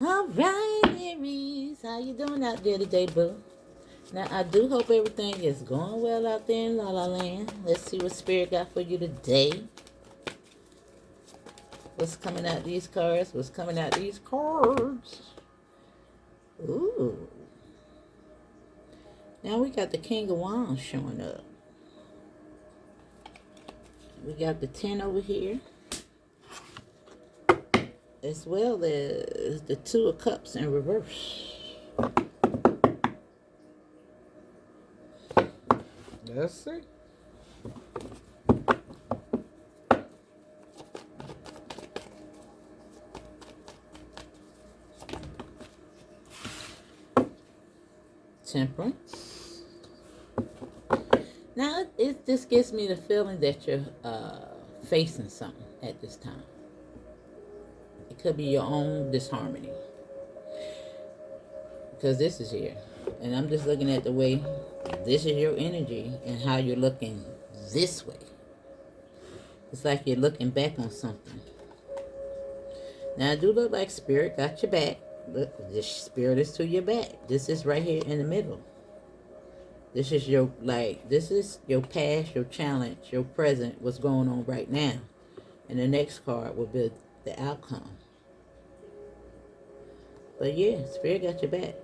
All right, Aries, how you doing out there today, boo? Now, I do hope everything is going well out there in La La Land. Let's see what Spirit got for you today. What's coming out these cards? What's coming out these cards? Ooh. Now we got the King of Wands showing up. We got the 10 over here, as well as the 2 of Cups in reverse. Let's see. Temperance. Now, it just gives me the feeling that you're facing something at this time. It could be your own disharmony. Because this is here. And I'm just looking at the way this is your energy and how you're looking this way. It's like you're looking back on something. Now, it do look like Spirit got your back. Look, this Spirit is to your back. This is right here in the middle. This is your, this is your past, your challenge, your present, what's going on right now. And the next card will be the outcome. But yeah, Spirit got your back.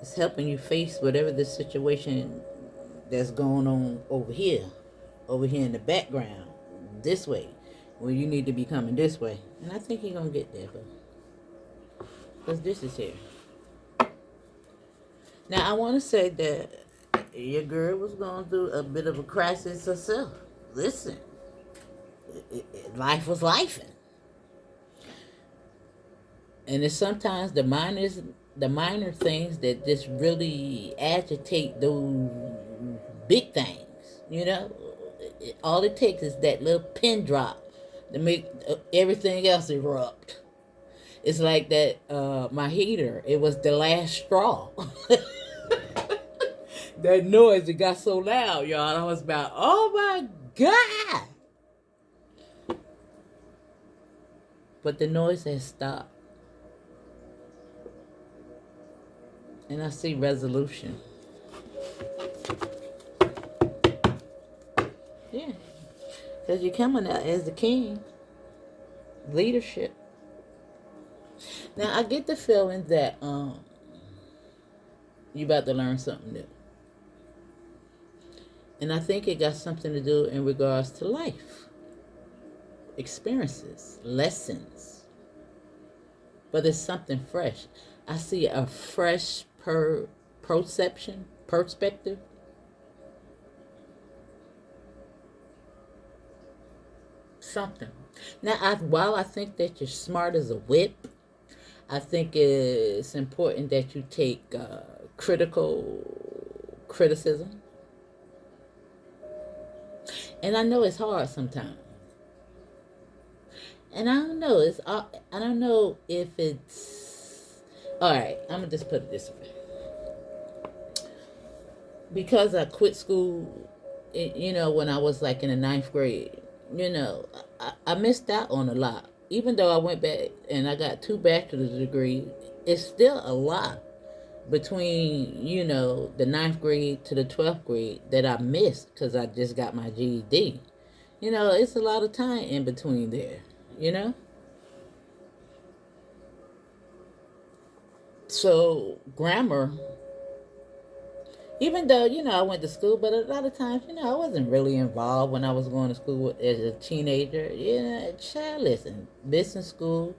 It's helping you face whatever the situation that's going on over here in the background, this way, where you need to be coming this way. And I think you're going to get there, because this is here. Now, I want to say that your girl was going through a bit of a crisis herself. Listen, life was lifing. And it's sometimes the minor things that just really agitate those big things, you know? All it takes is that little pin drop to make everything else erupt. It's like that, my heater, it was the last straw. That noise, it got so loud, y'all. I was about, oh my God. But the noise has stopped. And I see resolution. Yeah. Because you're coming out as the king. Leadership. Now, I get the feeling that you're about to learn something new. And I think it got something to do in regards to life. Experiences. Lessons. But it's something fresh. I see a fresh perspective. Something. Now, while I think that you're smart as a whip, I think it's important that you take criticism. And I know it's hard sometimes. And I don't know. I don't know if it's... All right, I'm going to just put it this way. Because I quit school, when I was like in the 9th grade, I missed out on a lot. Even though I went back and I got 2 bachelor's degrees, it's still a lot between, the 9th grade to the 12th grade that I missed because I just got my GED. It's a lot of time in between there, So, grammar, even though, I went to school, but a lot of times, I wasn't really involved when I was going to school as a teenager. Child, listen, missing school,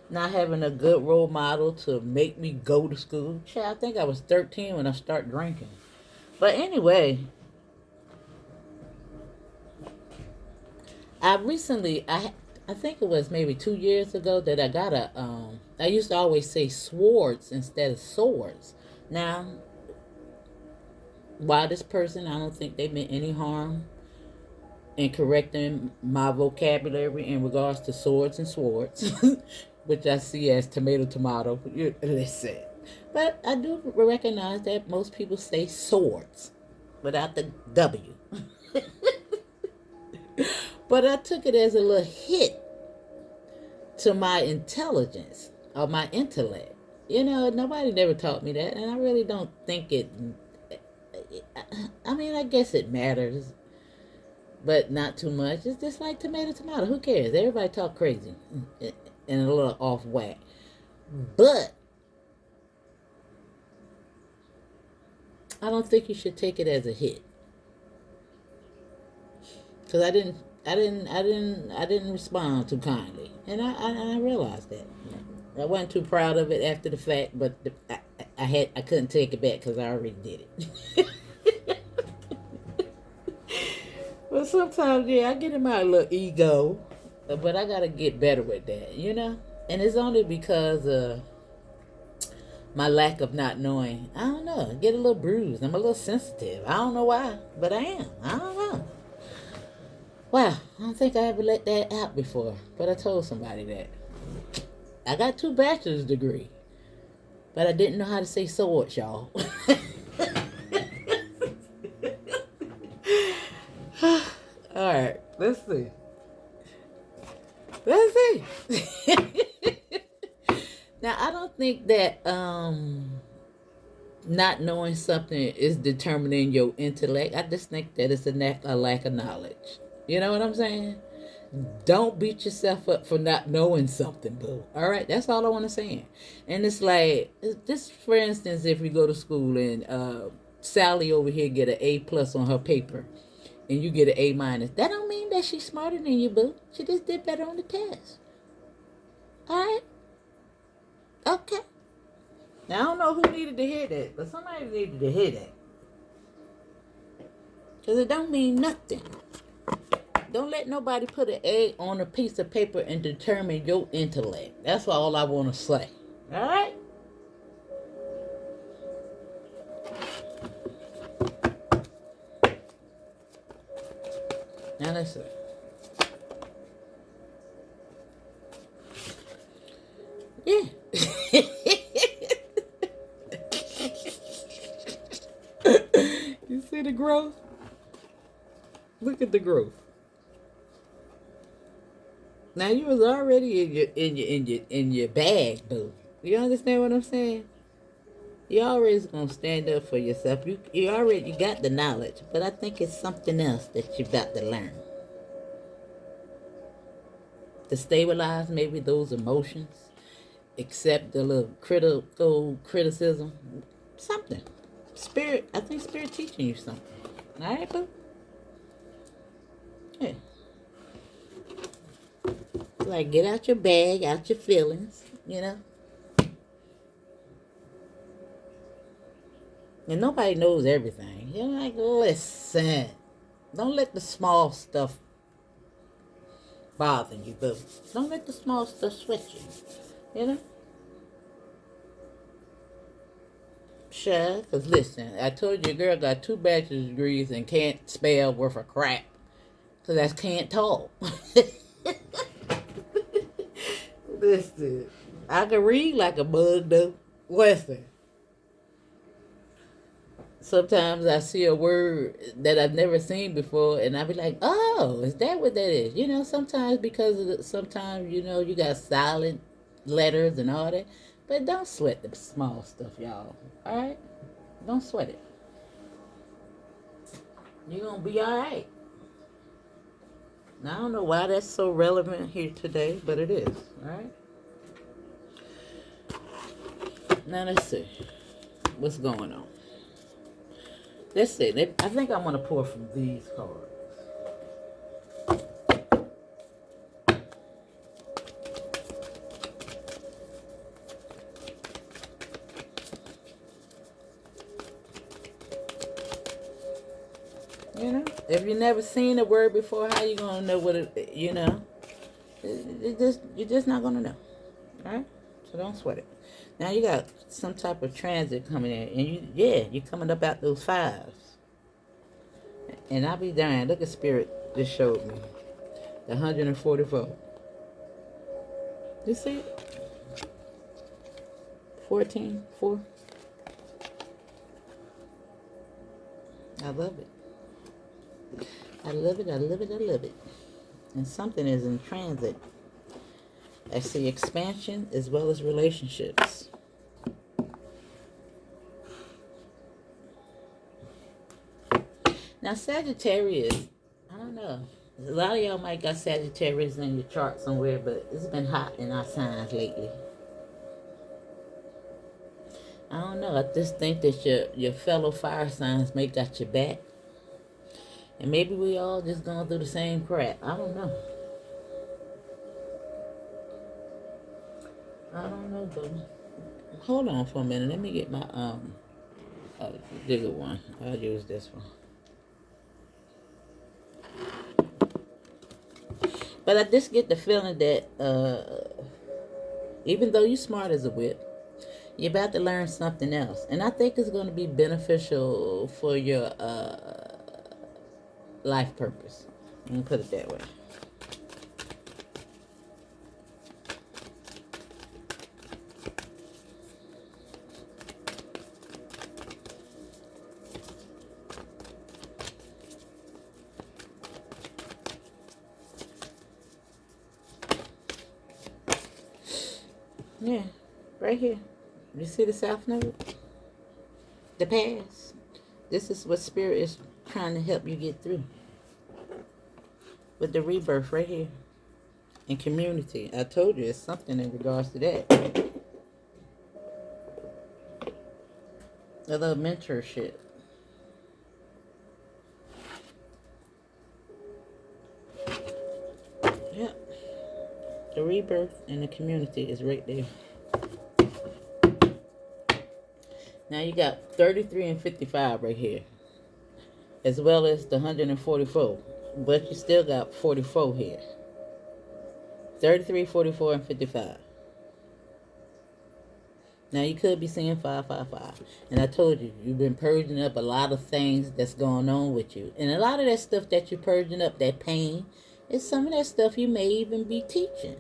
not having a good role model to make me go to school. Child, I think I was 13 when I started drinking. But anyway, I think it was maybe 2 years ago that I got I used to always say swords instead of swords. Now, why this person, I don't think they meant any harm in correcting my vocabulary in regards to swords and swords, which I see as tomato. Listen. But I do recognize that most people say swords without the W. But I took it as a little hit to my intelligence or my intellect. You know, nobody never taught me that, and I really don't think it. I mean, I guess it matters, but not too much. It's just like tomato. Who cares? Everybody talk crazy and a little off whack. But I don't think you should take it as a hit, because I didn't respond too kindly, and I realized that. I wasn't too proud of it after the fact, but I couldn't take it back because I already did it. But sometimes, yeah, I get in my little ego, but I gotta get better with that, you know. And it's only because my lack of not knowing. I don't know. I get a little bruised. I'm a little sensitive. I don't know why, but I am. I don't know. Wow, I don't think I ever let that out before, but I told somebody that. I got 2 bachelor's degrees, but I didn't know how to say swords, y'all. All right, let's see. Let's see. Now, I don't think that not knowing something is determining your intellect. I just think that it's a lack of knowledge. You know what I'm saying? Don't beat yourself up for not knowing something, boo. All right, that's all I want to say. And it's like, just for instance, if we go to school and Sally over here get an A+ on her paper, and you get an A-, that don't mean that she's smarter than you, boo. She just did better on the test. All right, okay. Now I don't know who needed to hear that, but somebody needed to hear that, because it don't mean nothing. Don't let nobody put an A on a piece of paper and determine your intellect. That's all I want to say. All right? Now listen. Yeah. You see the growth? Look at the growth. Now you was already in your bag, boo. You understand what I'm saying? You always gonna stand up for yourself. You got the knowledge, but I think it's something else that you got to learn to stabilize maybe those emotions, accept the little critical criticism, something. Spirit, I think spirit teaching you something. All right, boo. Yeah. Like, get out your bag, out your feelings, you know. And nobody knows everything. You're like, listen, don't let the small stuff bother you, boo. Don't let the small stuff sweat you, you know. Sure, because listen, I told you a girl got 2 bachelor's degrees and can't spell worth of crap. Because I can't talk. Listen, I can read like a bug, though. Listen. Sometimes I see a word that I've never seen before, and I be like, oh, is that what that is? You know, sometimes because sometimes, you know, you got silent letters and all that. But don't sweat the small stuff, y'all. All right? Don't sweat it. You're going to be all right. Now, I don't know why that's so relevant here today, but it is. All right? Now, let's see. What's going on? Let's see. I think I'm going to pour from these cards. You know, if you never seen a word before, how you gonna know what it? You know, you're just not gonna know. All right, so don't sweat it. Now you got some type of transit coming in, and you're coming up out those 5s. And I'll be darned. Look at Spirit just showed me the 144. You see it? 14, 4. I love it. I love it, I love it, I love it. And something is in transit. I see expansion as well as relationships. Now, Sagittarius, I don't know. A lot of y'all might got Sagittarius in your chart somewhere, but it's been hot in our signs lately. I don't know. I just think that your fellow fire signs may got your back. And maybe we all just going through the same crap. I don't know. I don't know, but hold on for a minute. Let me get my bigger one. I'll use this one. But I just get the feeling that even though you're smart as a whip, you're about to learn something else. And I think it's going to be beneficial for your life purpose. Let me put it that way. Yeah, right here. You see the South Node? The past. This is what Spirit is trying to help you get through. With the rebirth right here. And community. I told you it's something in regards to that. A little mentorship. Yep. The rebirth and the community is right there. Now you got 33 and 55 right here. As well as the 144. But you still got 44 here. 33, 44, and 55. Now you could be seeing 555. And I told you, you've been purging up a lot of things that's going on with you. And a lot of that stuff that you're purging up, that pain, is some of that stuff you may even be teaching.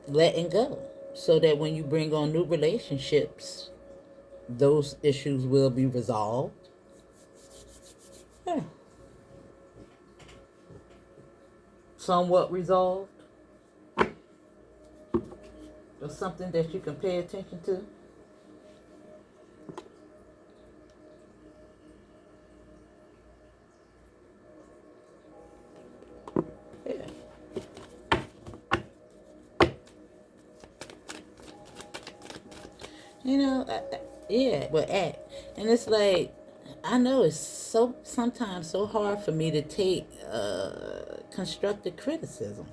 Letting go. So that when you bring on new relationships, those issues will be resolved. Yeah. Somewhat resolved. Or something that you can pay attention to. Yeah. You know, yeah, but and it's like, I know it's sometimes so hard for me to take constructive criticism.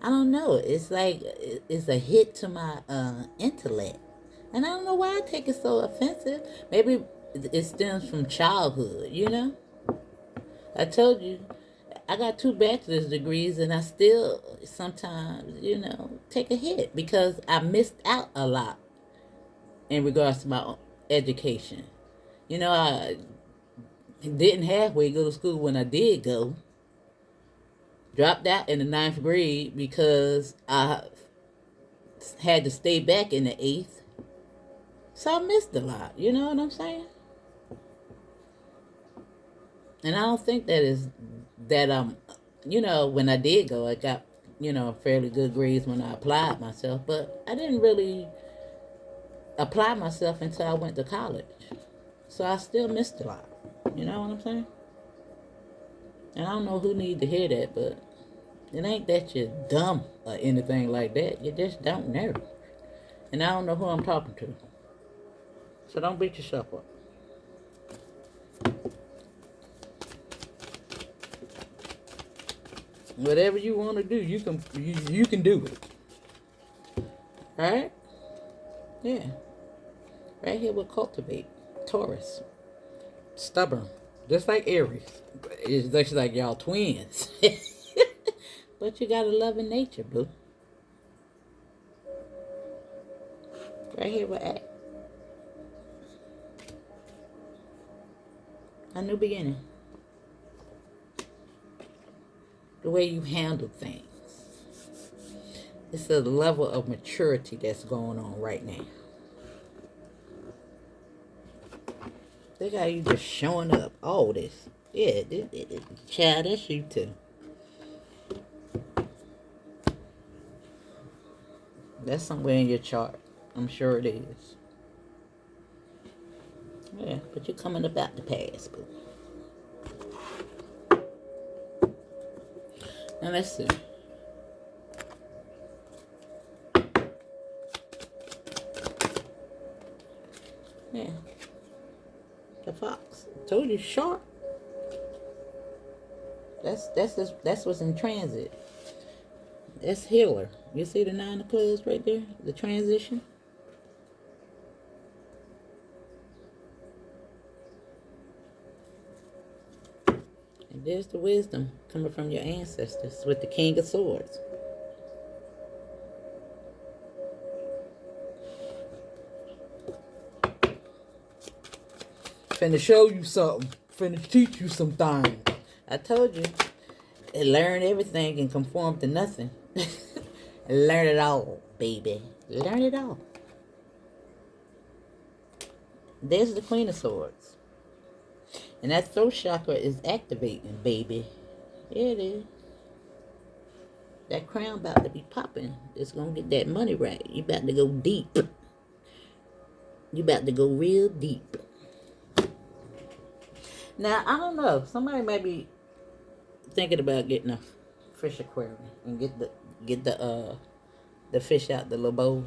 I don't know. It's like it's a hit to my intellect, and I don't know why I take it so offensive. Maybe it stems from childhood. You know, I told you I got 2 bachelor's degrees, and I still sometimes take a hit because I missed out a lot in regards to my education. I didn't halfway go to school when I did go. Dropped out in the 9th grade because I had to stay back in the 8th. So I missed a lot. You know what I'm saying? And I don't think that when I did go, I got, fairly good grades when I applied myself. But I didn't really apply myself until I went to college. So I still missed a lot. You know what I'm saying? And I don't know who need to hear that, but it ain't that you're dumb or anything like that. You just don't know. And I don't know who I'm talking to. So don't beat yourself up. Whatever you want to do, you can do it. Alright? Yeah. Right here with cultivate. Taurus. Stubborn. Just like Aries. It looks like y'all twins. But you got a loving nature, boo. Right here with act. A new beginning. The way you handle things. It's a level of maturity that's going on right now. Look how you just showing up. All this. Yeah, child, that's you too. That's somewhere in your chart. I'm sure it is. Yeah, but you're coming about the past, boo. Now let's see. Yeah. The fox. Told you, sharp. That's what's in transit. That's healer. You see the 9 of clubs right there? The transition. And there's the wisdom coming from your ancestors with the King of Swords. Finna show you something. Finna teach you some things. I told you. Learn everything and conform to nothing. Learn it all, baby. Learn it all. There's the Queen of Swords. And that throat chakra is activating, baby. Yeah, it is. That crown about to be popping. It's going to get that money right. You about to go deep. You about to go real deep. Now, I don't know. Somebody might be thinking about getting a fish aquarium and get the fish out the little bowl.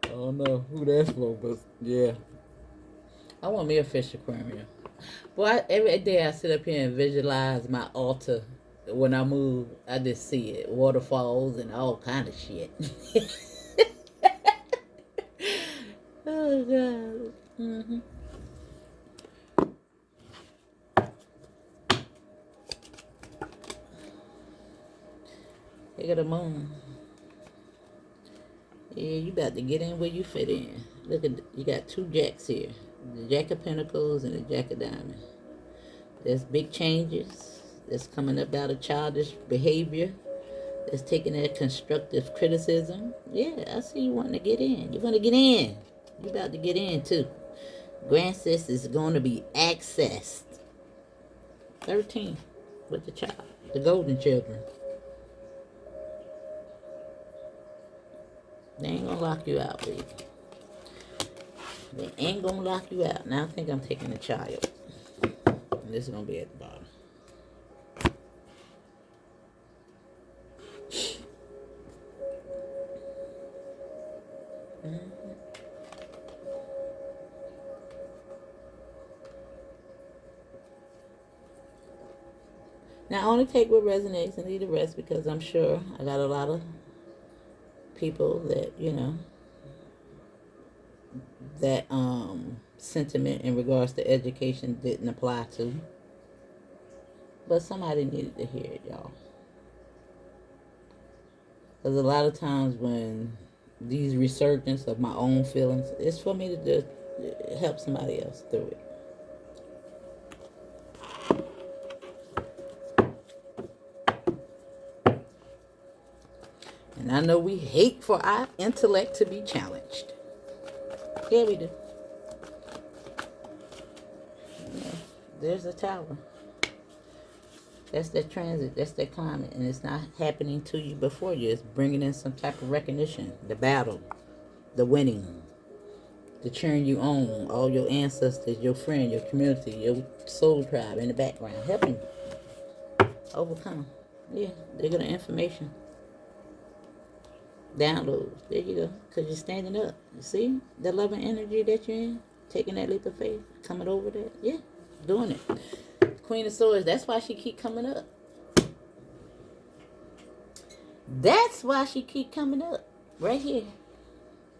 I don't know who that's for, but yeah. I want me a fish aquarium. Boy, every day I sit up here and visualize my altar. When I move, I just see it. Waterfalls and all kind of shit. Oh, God. Mm-hmm. Look at the moon. Yeah, you about to get in where you fit in. Look at, you got 2 jacks here. The Jack of Pentacles and the Jack of Diamonds. There's big changes that's coming up out of childish behavior. That's taking that constructive criticism. Yeah, I see you wanting to get in. You're going to get in. You're about to get in, too. Grandsis is going to be accessed. 13 with the child. The golden children. They ain't going to lock you out, baby. They ain't going to lock you out. Now I think I'm taking a child. And this is going to be at the bottom. Now, I only take what resonates and leave the rest because I'm sure I got a lot of people that, you know, that sentiment in regards to education didn't apply to. But somebody needed to hear it, y'all. Because a lot of times when these resurgence of my own feelings, it's for me to just help somebody else through it. And I know we hate for our intellect to be challenged. Yeah, we do. Yeah, there's a tower. That's that transit. That's that climate. And it's not happening to you before you. It's bringing in some type of recognition. The battle. The winning. The cheering you on. All your ancestors, your friend, your community, your soul tribe in the background. Helping you overcome. Yeah, they're going to information. Downloads. There you go. Because you're standing up. You see the loving energy that you're in? Taking that leap of faith. Coming over that. Yeah. Doing it. Queen of Swords. That's why she keep coming up. That's why she keep coming up. Right here.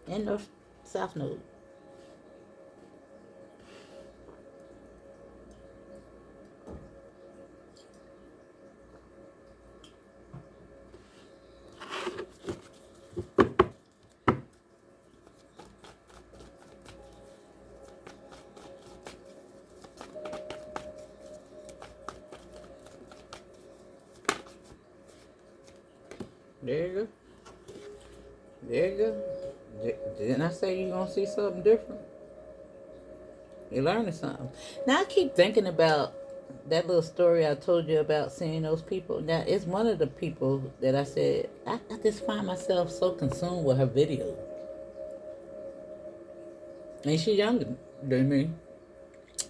In North South Node. There you go. There you go. Didn't I say you're going to see something different? You're learning something. Now I keep thinking about that little story I told you about seeing those people. Now, it's one of the people that I said, I just find myself so consumed with her video. And she's younger than me.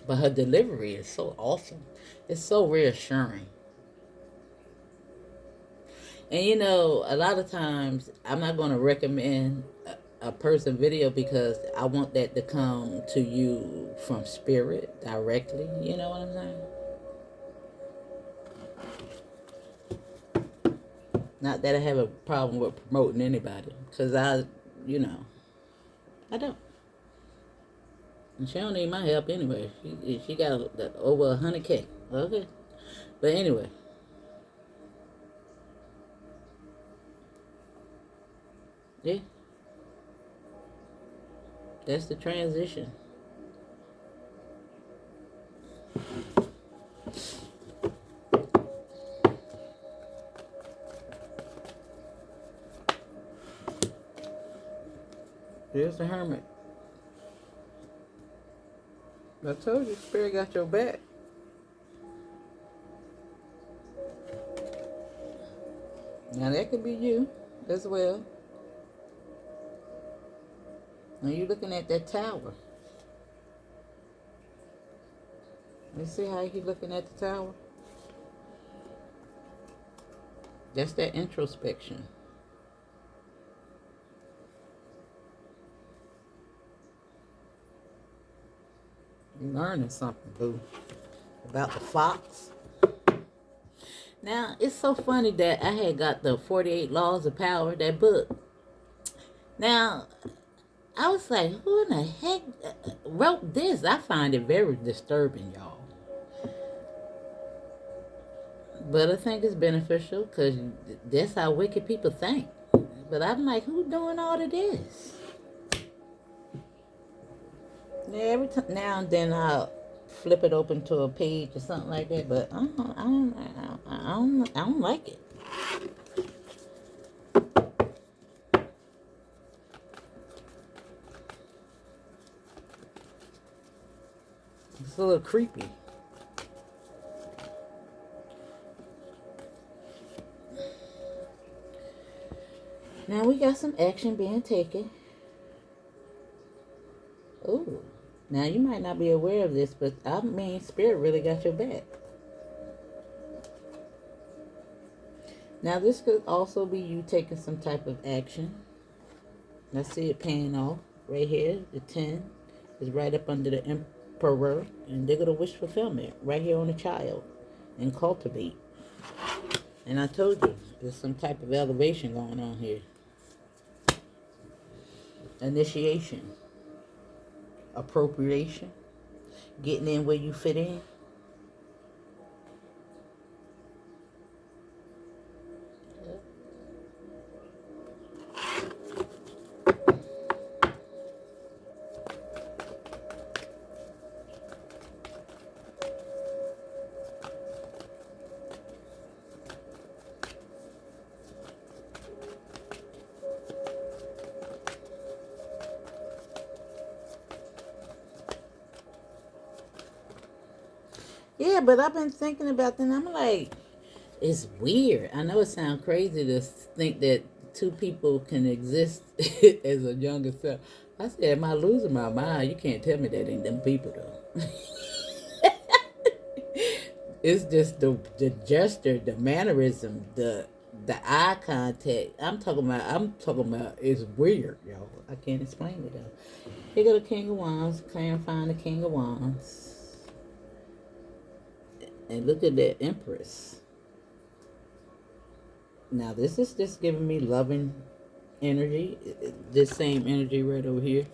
But her delivery is so awesome. It's so reassuring. And you know, a lot of times I'm not going to recommend a person video because I want that to come to you from spirit directly. You know what I'm saying? Not that I have a problem with promoting anybody, because I don't. And she don't need my help anyway. She got over 100K. Okay. But anyway. Yeah. That's the transition. There's the Hermit. I told you, Spirit got your back. Now that could be you as well. Now you're looking at that tower. You see how he's looking at the tower? That's that introspection. You're learning something, boo. About the fox. Now, it's so funny that I had got the 48 Laws of Power, that book. Now, I was like, who in the heck wrote this? I find it very disturbing, y'all. But I think it's beneficial because that's how wicked people think. But I'm like, who's doing all of this? Yeah, every time now and then I'll flip it open to a page or something like that, but I don't like it. It's a little creepy. Now we got some action being taken. Ooh. Now, you might not be aware of this, but I mean, Spirit really got your back. Now, this could also be you taking some type of action. I see it paying off right here. The 10 is right up under the Emperor, and they're going to wish fulfillment right here on the child and cultivate. And I told you, there's some type of elevation going on here. Initiation. Appropriation. Getting in where you fit in. Yeah, but I've been thinking about that, and I'm like, it's weird. I know it sounds crazy to think that two people can exist as a younger self. I said, am I losing my mind? You can't tell me that ain't them people, though. It's just the gesture, the mannerism, the eye contact. I'm talking about it's weird, yo. I can't explain it, though. Here go the King of Wands, clarifying the King of Wands. And look at that Empress. Now, this is just giving me loving energy. This same energy right over here.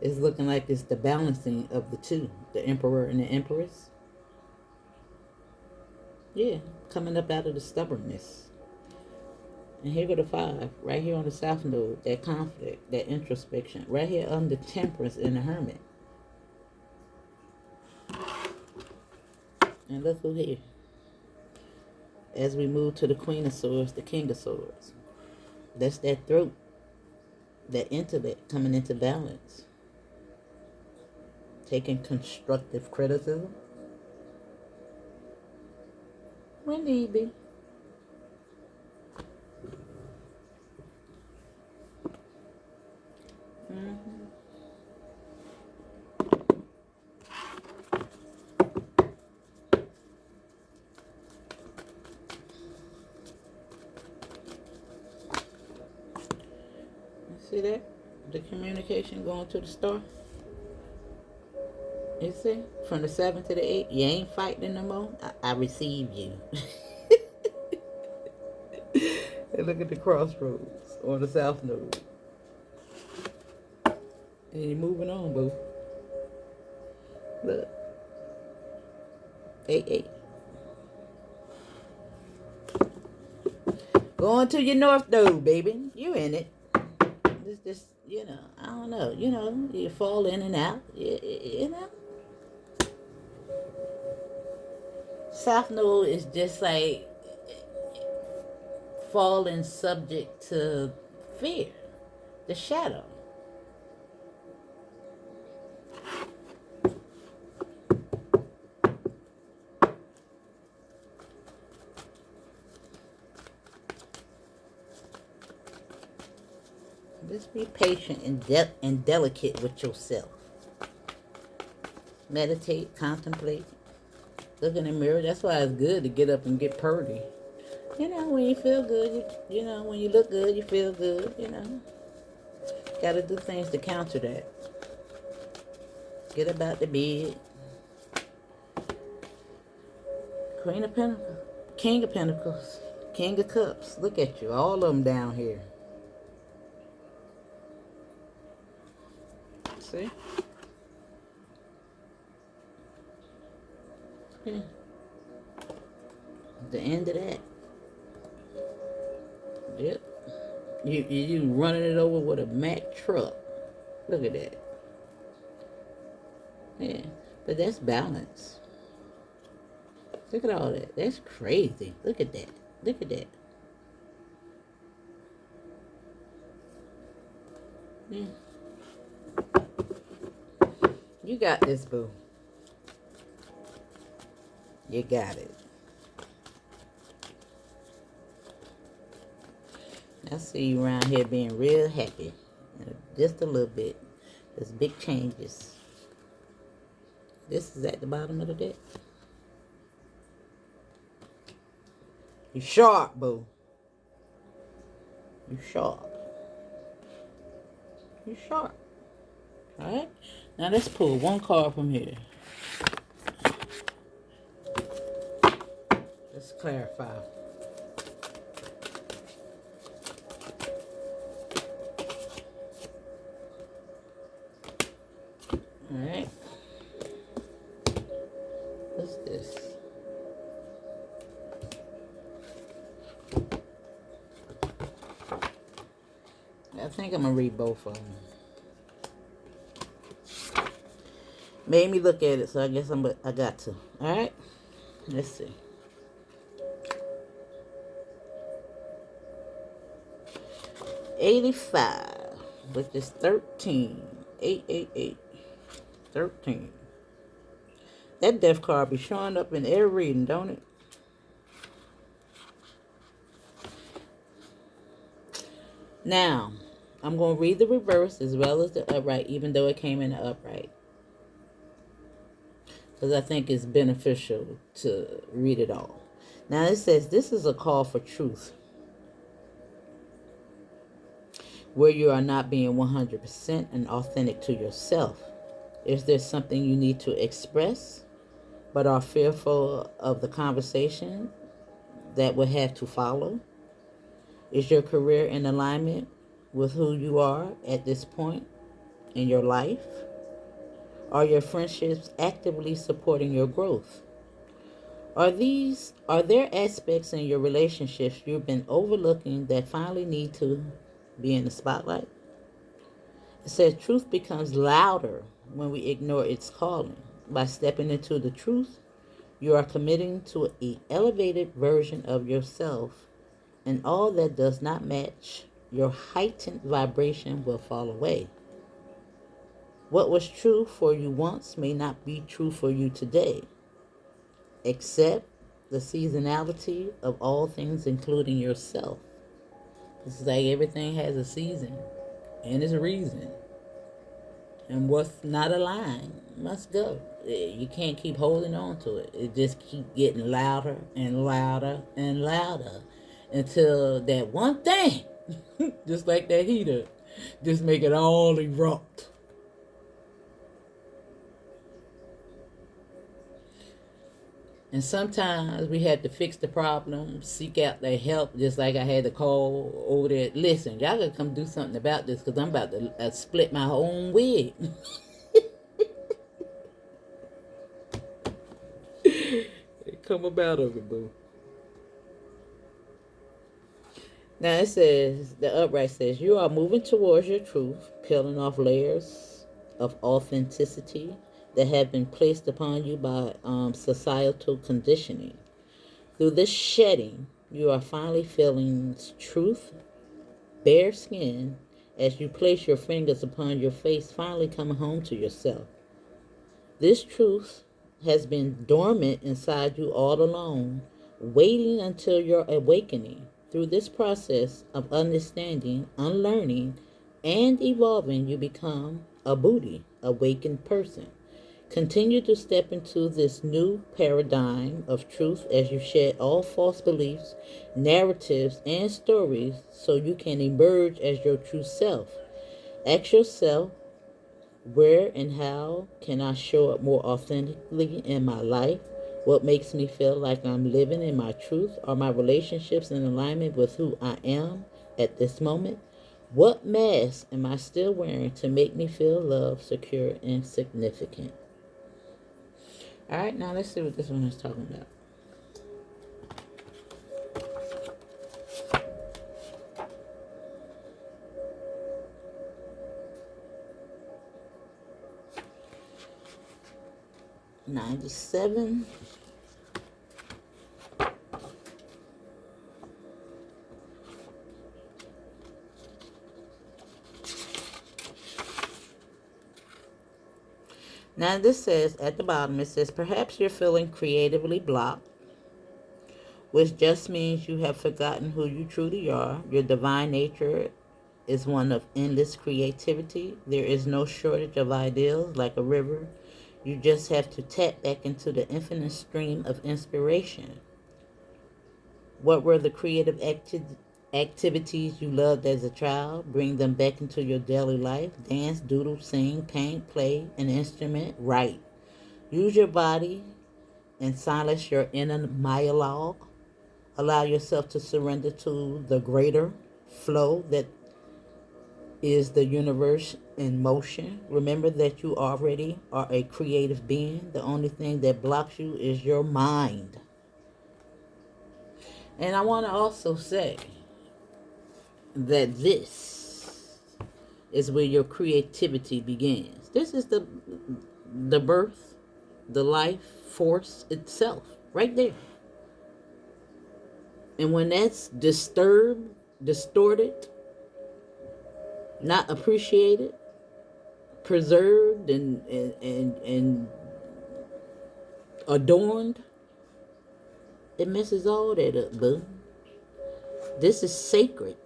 It's looking like it's the balancing of the two. The Emperor and the Empress. Yeah, coming up out of the stubbornness. And here go the 5. Right here on the South Node. That conflict. That introspection. Right here under Temperance and the Hermit. And look who here. As we move to the Queen of Swords, the King of Swords. That's that throat. That intellect coming into balance. Taking constructive criticism. when need be. See that? The communication going to the star. You see? From the 7th to the 8th, you ain't fighting no more. I receive you. And look at the crossroads or the south node. And you're moving on, boo. Look. 8-8. Going to your north node, baby. You in it. It's just, I don't know. You fall in and out. You know. South node is just like falling subject to fear, the shadow. Just be patient and delicate with yourself. Meditate, contemplate, look in the mirror. That's why it's good to get up and get purdy. When you feel good, when you look good, you feel good, Got to do things to counter that. Get about the bed. Queen of Pentacles, King of Pentacles, King of Cups. Look at you, all of them down here. See? Yeah. The end of that. Yep. You running it over with a Mack truck. Look at that. Yeah. But that's balance. Look at all that. That's crazy. Look at that. Look at that. Yeah. You got this, boo. You got it. I see you around here being real happy. Just a little bit. There's big changes. This is at the bottom of the deck. You sharp, boo. You sharp. You sharp. Alright? Now let's pull one card from here. Let's clarify. Alright. What's this? I think I'm going to read both of them. Made me look at it, so I guess I got to. Alright? Let's see. $85, which is 13. 888. 13. That death card be showing up in every reading, don't it? Now, I'm going to read the reverse as well as the upright, even though it came in the upright. Because I think it's beneficial to read it all. Now, it says, this is a call for truth. Where you are not being 100% and authentic to yourself. Is there something you need to express, but are fearful of the conversation that will have to follow? Is your career in alignment with who you are at this point in your life? Are your friendships actively supporting your growth? Are there aspects in your relationships you've been overlooking that finally need to be in the spotlight? It says truth becomes louder when we ignore its calling. By stepping into the truth, you are committing to an elevated version of yourself, and all that does not match your heightened vibration will fall away. What was true for you once may not be true for you today. Accept, the seasonality of all things, including yourself. It's like everything has a season and its reason. And what's not aligned must go. You can't keep holding on to it. It just keep getting louder and louder and louder until that one thing, just like that heater, just make it all erupt. And sometimes we had to fix the problem, seek out their help, just like I had to call over there. Listen, y'all gotta come do something about this because I'm about to split my own wig. Come about of it, boo. Now it says, the upright says, you are moving towards your truth, peeling off layers of authenticity that have been placed upon you by societal conditioning. Through this shedding, you are finally feeling truth, bare skin, as you place your fingers upon your face, finally coming home to yourself. This truth has been dormant inside you all along, waiting until your awakening. Through this process of understanding, unlearning, and evolving, you become a Buddhi, awakened person. Continue to step into this new paradigm of truth as you shed all false beliefs, narratives, and stories so you can emerge as your true self. Ask yourself, where and how can I show up more authentically in my life? What makes me feel like I'm living in my truth? Are my relationships in alignment with who I am at this moment? What mask am I still wearing to make me feel loved, secure, and significant? All right, now let's see what this one is talking about. $97. Now this says, at the bottom, it says, perhaps you're feeling creatively blocked, which just means you have forgotten who you truly are. Your divine nature is one of endless creativity. There is no shortage of ideas like a river. You just have to tap back into the infinite stream of inspiration. What were the creative activities you loved as a child? Bring them back into your daily life. Dance, doodle, sing, paint, play an instrument, write. Use your body and silence your inner monologue. Allow yourself to surrender to the greater flow that is the universe in motion. Remember that you already are a creative being. The only thing that blocks you is your mind. And I want to also say that this is where your creativity begins. This is the birth, the life force itself, right there. And when that's disturbed, distorted, not appreciated, preserved, and adorned, it messes all that up, boo. This is sacred.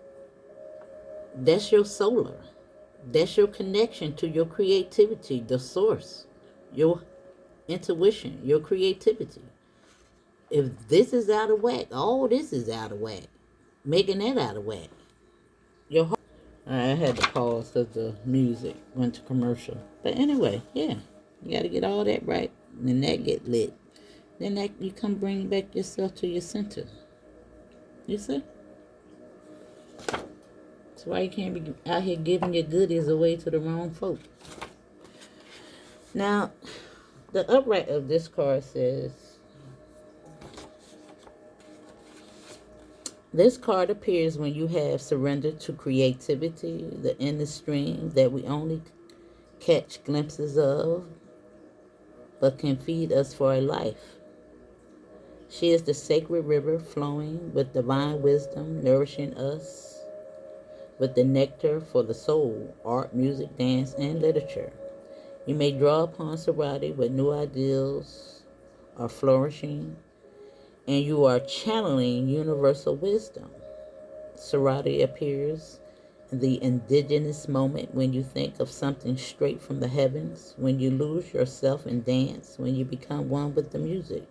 That's your solar. That's your connection to your creativity, the source, your intuition, your creativity. If this is out of whack, all this is out of whack. Making that out of whack. Your heart. I had to pause because the music went to commercial. But anyway, yeah, you got to get all that right, and then that get lit. Then that you come bring back yourself to your center. You see? That's why you can't be out here giving your goodies away to the wrong folk. Now, the upright of this card says, this card appears when you have surrendered to creativity, the inner stream that we only catch glimpses of, but can feed us for a life. She is the sacred river flowing with divine wisdom, nourishing us with the nectar for the soul, art, music, dance, and literature. You may draw upon sobriety with new ideals are flourishing and you are channeling universal wisdom. Serenity appears in the indigenous moment when you think of something straight from the heavens, when you lose yourself in dance, when you become one with the music.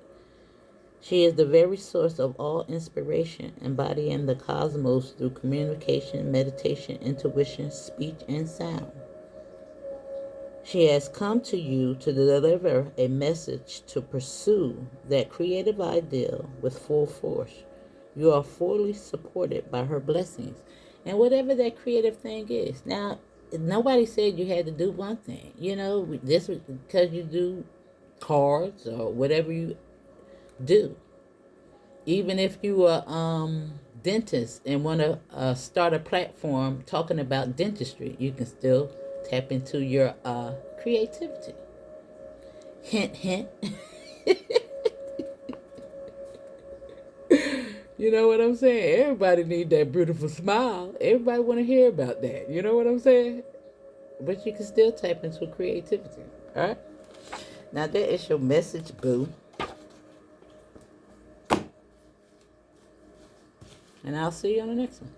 She is the very source of all inspiration, embodying the cosmos through communication, meditation, intuition, speech, and sound. She has come to you to deliver a message to pursue that creative ideal with full force. You are fully supported by her blessings. And whatever that creative thing is. Now, nobody said you had to do one thing. You know, this was because you do cards or whatever you do. Even if you are dentist and want to start a platform talking about dentistry, you can still tap into your creativity. Hint, hint. You know what I'm saying? Everybody need that beautiful smile. Everybody want to hear about that. You know what I'm saying? But you can still tap into creativity. All right. Now that is your message, boo. And I'll see you on the next one.